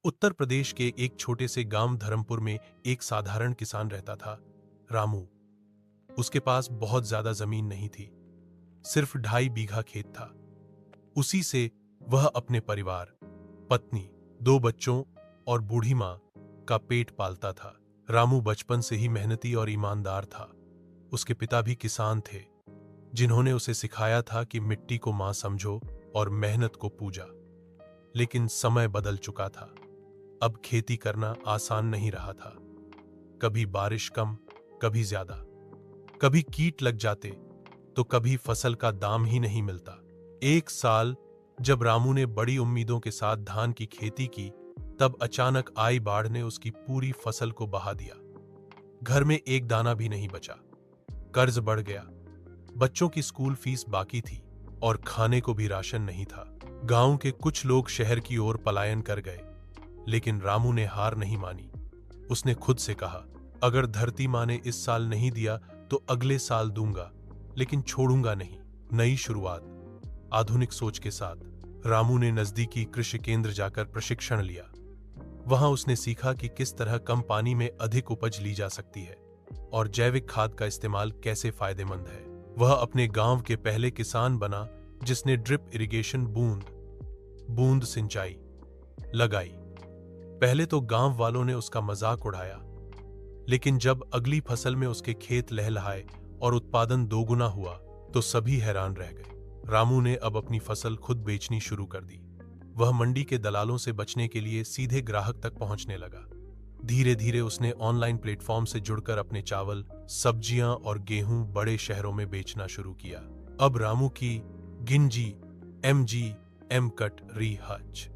उत्तर प्रदेश के एक छोटे से गांव धर्मपुर में एक साधारण किसान रहता था, रामू। उसके पास बहुत ज्यादा जमीन नहीं थी, सिर्फ 2.5 बीघा खेत था। उसी से वह अपने परिवार, पत्नी, 2 बच्चों और बूढ़ी माँ का पेट पालता था। रामू बचपन से ही मेहनती और ईमानदार था। उसके पिता भी किसान थे, जिन्होंने उसे सिखाया था कि मिट्टी को मां समझो और मेहनत को पूजा। लेकिन समय बदल चुका था। अब खेती करना आसान नहीं रहा था। कभी बारिश कम, कभी ज्यादा, कभी कीट लग जाते, तो कभी फसल का दाम ही नहीं मिलता। एक साल जब रामू ने बड़ी उम्मीदों के साथ धान की खेती की, तब अचानक आई बाढ़ ने उसकी पूरी फसल को बहा दिया। घर में एक दाना भी नहीं बचा। कर्ज बढ़ गया, बच्चों की स्कूल फीस बाकी थी और खाने को भी राशन नहीं था। गांव के कुछ लोग शहर की ओर पलायन कर गए, लेकिन रामू ने हार नहीं मानी। उसने खुद से कहा, अगर धरती माँ ने इस साल नहीं दिया तो अगले साल दूंगा, लेकिन छोड़ूंगा नहीं। नई शुरुआत, आधुनिक सोच के साथ रामू ने नजदीकी कृषि केंद्र जाकर प्रशिक्षण लिया। वहां उसने सीखा कि किस तरह कम पानी में अधिक उपज ली जा सकती है और जैविक खाद का इस्तेमाल कैसे फायदेमंद है। वह अपने गांव के पहले किसान बना जिसने ड्रिप इरिगेशन, बूंद बूंद सिंचाई लगाई। पहले तो गांव वालों ने उसका मजाक उड़ाया, लेकिन जब अगली फसल में उसके खेत लहलहाए और उत्पादन दोगुना हुआ, तो सभी हैरान रह गए। रामू ने अब अपनी फसल खुद बेचनी शुरू कर दी। वह मंडी के दलालों से बचने के लिए सीधे ग्राहक तक पहुंचने लगा। धीरे धीरे उसने ऑनलाइन प्लेटफॉर्म से जुड़कर अपने चावल, सब्जियां और गेहूं बड़े शहरों में बेचना शुरू किया। अब रामू की गिंजी, MG, M कट, री हच